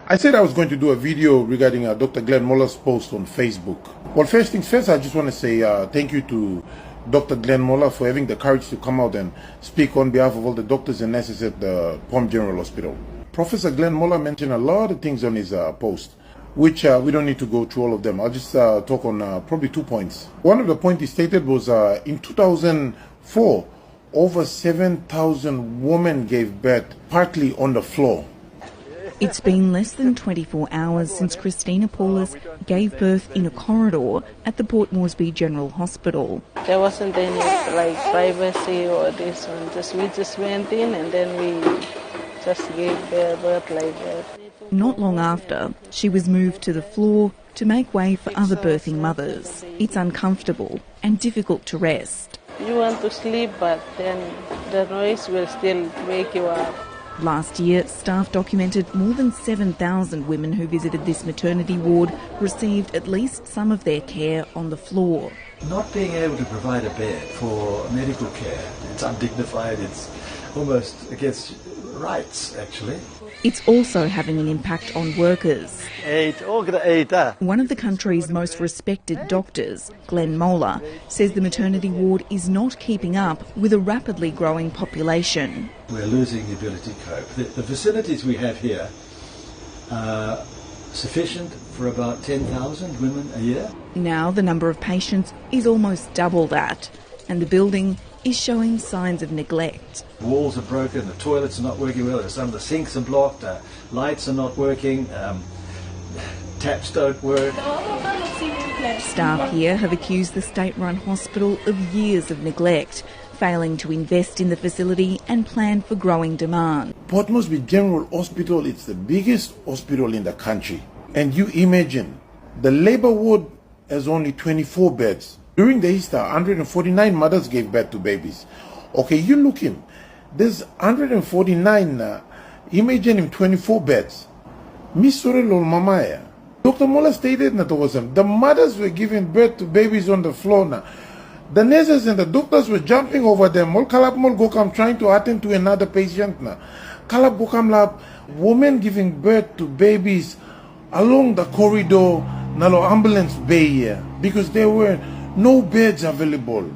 I said I was going to do a video regarding Dr. Glenn Moller's post on Facebook. Well, first things first, I just want to say thank you to Dr. Glenn Moller for having the courage to come out and speak on behalf of all the doctors and nurses at the Port General Hospital. Professor Glenn Moller mentioned a lot of things on his post, which we don't need to go through all of them. I'll just talk on probably 2 points. One of the points he stated was in 2004, over 7,000 women gave birth partly on the floor. It's been less than 24 hours since Christina Paulus gave birth in a corridor at the Port Moresby General Hospital. There wasn't any privacy or this one. We just went in and then we just gave birth like that. Not long after, she was moved to the floor to make way for other birthing mothers. It's uncomfortable and difficult to rest. You want to sleep, but then the noise will still wake you up. Last year, staff documented more than 7,000 women who visited this maternity ward received at least some of their care on the floor. Not being able to provide a bed for medical care, it's undignified, it's almost against rights, actually. It's also having an impact on workers. One of the country's most respected doctors, Glenn Moller, says the maternity ward is not keeping up with a rapidly growing population. We're losing the ability to cope. The facilities we have here are sufficient for about 10,000 women a year. Now the number of patients is almost double that, and the building is showing signs of neglect. Walls are broken, the toilets are not working well, some of the sinks are blocked, lights are not working, taps don't work. Staff here have accused the state-run hospital of years of neglect, failing to invest in the facility and plan for growing demand. Port Moresby General Hospital is the biggest hospital in the country. And you imagine, the labour ward has only 24 beds. During the Easter, 149 mothers gave birth to babies. Okay, you look him. There's 149, imagine him 24 beds. Miss Sorelol Mamaya. Dr. Moller stated that the mothers were giving birth to babies on the floor now. The nurses and the doctors were jumping over them. All kalap mol gokam trying to attend to another patient now. Kalap gokam lab, women giving birth to babies along the corridor, nalo ambulance bay here, because there were no beds available.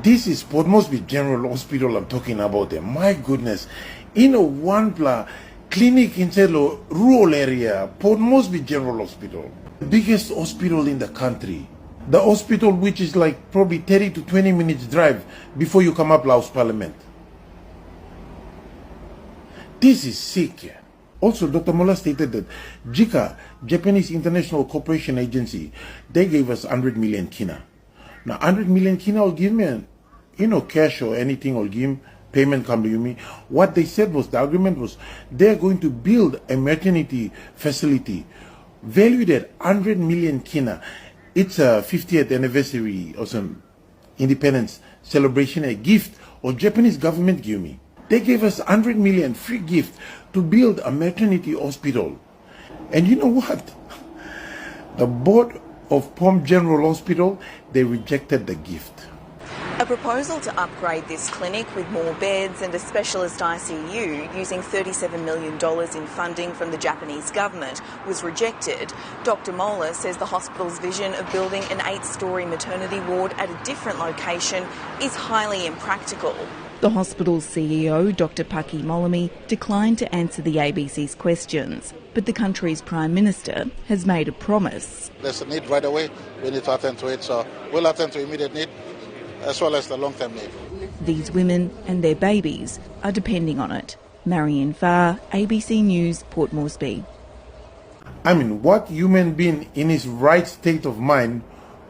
This is Port Moresby General Hospital I'm talking about there. My goodness. In a clinic inside a rural area, Port Moresby General Hospital. The biggest hospital in the country. The hospital which is like probably 30 to 20 minutes drive before you come up Laos Parliament. This is sick. Also, Dr. Moller stated that JICA, Japanese International Cooperation Agency, they gave us 100 million kina. Now, 100 million kina will give me, cash or anything, or give payment come to me. What they said was, the agreement was, they're going to build a maternity facility valued at 100 million kina. It's a 50th anniversary or some independence celebration, a gift or Japanese government gave me. They gave us 100 million free gift to build a maternity hospital. And you know what? The board of Port General Hospital, they rejected the gift. A proposal to upgrade this clinic with more beds and a specialist ICU using $37 million in funding from the Japanese government was rejected. Dr Moller says the hospital's vision of building an 8-storey maternity ward at a different location is highly impractical. The hospital's CEO, Dr Paki Molami, declined to answer the ABC's questions, but the country's Prime Minister has made a promise. There's a need right away. We need to attend to it, so we'll attend to immediate need as well as the long-term need. These women and their babies are depending on it. Marianne Farr, ABC News, Port Moresby. I mean, what human being in his right state of mind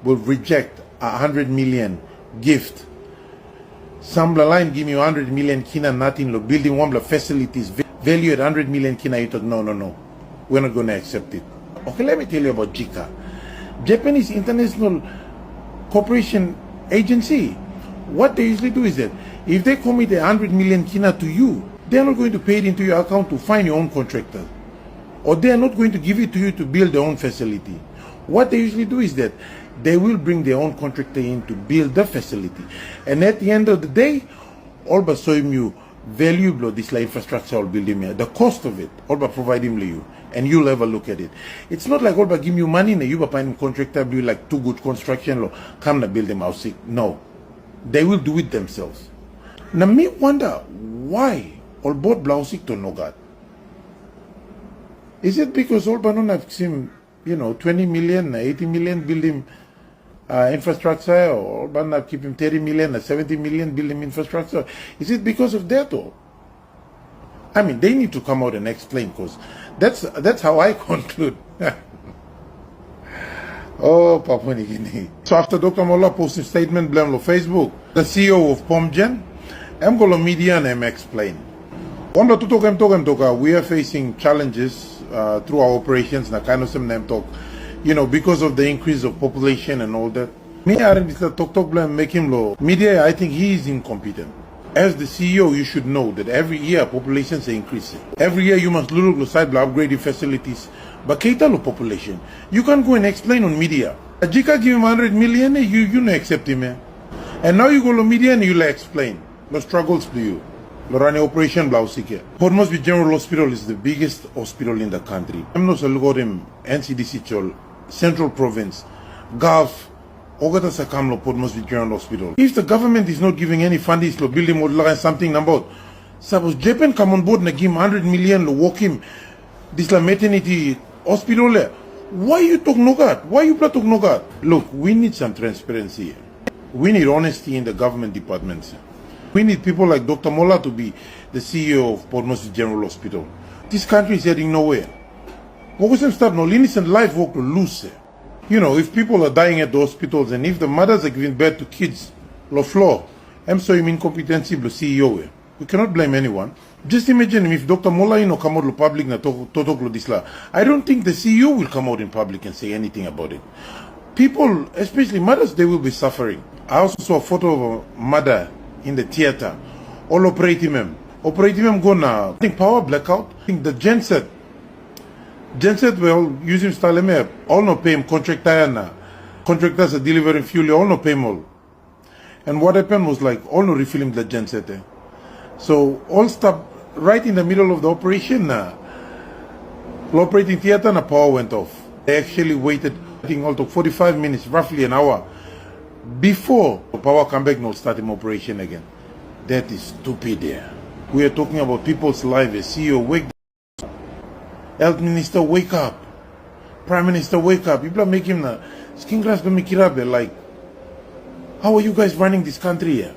will reject 100 million gift? Some line give me 100 million kina, nothing, building one facilities valued at 100 million kina. You thought, no, we're not going to accept it. Okay, let me tell you about JICA, Japanese International Cooperation Agency. What they usually do is that if they commit 100 million kina to you, they're not going to pay it into your account to find your own contractor, or they're not going to give it to you to build their own facility. What they usually do is that they will bring their own contractor in to build the facility, and at the end of the day, all but so you valuable this infrastructure will build him, the cost of it, all but providing you and you'll ever look at it. It's not like all but give you money and you find contractor do like too good construction law, come to build them house. No. They will do it themselves. Now me wonder why all both blousik to no God. Is it because all but have seen 20 million, 80 million building infrastructure, or all but have keep him 30 million, 70 million building infrastructure? Is it because of that or? I mean, they need to come out and explain, because that's how I conclude. Oh, Papua New Guinea. So after Dr. Moller posted statement blame on Facebook, the CEO of POMGen, I'm going to media and I'm explain. We are facing challenges through our operations, because of the increase of population and all that. Me, I talk blame make him low. Media, I think he is incompetent. As the CEO, you should know that every year populations are increasing. Every year you must look at upgrading facilities. But cater to population. You can't go and explain on media. JICA give him 100 million, you no accept him. And now you go to media and you'll explain. The struggles to you. Lorane operation Blausike. Port Moresby General Hospital is the biggest hospital in the country. I'm not so him NCDC Chol, Central Province, Gulf, Ogata Sakamlo, Port Moresby General Hospital. If the government is not giving any funding to build him or something about, suppose Japan come on board and give him 100 million to walk him this la maternity hospital. Why you talk no God? Why you talk no God? Look, we need some transparency. We need honesty in the government departments. We need people like Dr. Moller to be the CEO of Port Moresby General Hospital. This country is heading nowhere. What was them start no innocent life work to lose? If people are dying at the hospitals and if the mothers are giving birth to kids, lo floor, I'm so incompetency the CEO. We cannot blame anyone. Just imagine if Dr. Moller come out in public na talk this la. I don't think the CEO will come out in public and say anything about it. People, especially mothers, they will be suffering. I also saw a photo of a mother in the theater. All operating them. Operating them go now. I think power blackout. I think the genset well using style all no pay him contractor na. Contractors are delivering fuel, all no pay him all. And what happened was like all no refilling the genset. So all stopped right in the middle of the operation. The operating theater and the power went off. They actually waited, I think, all took 45 minutes, roughly an hour, before the power come back and start operation again. That is stupid. We are talking about people's lives. CEO, wake up. Health Minister, wake up. Prime Minister, wake up. People are making the skin grass like, how are you guys running this country here?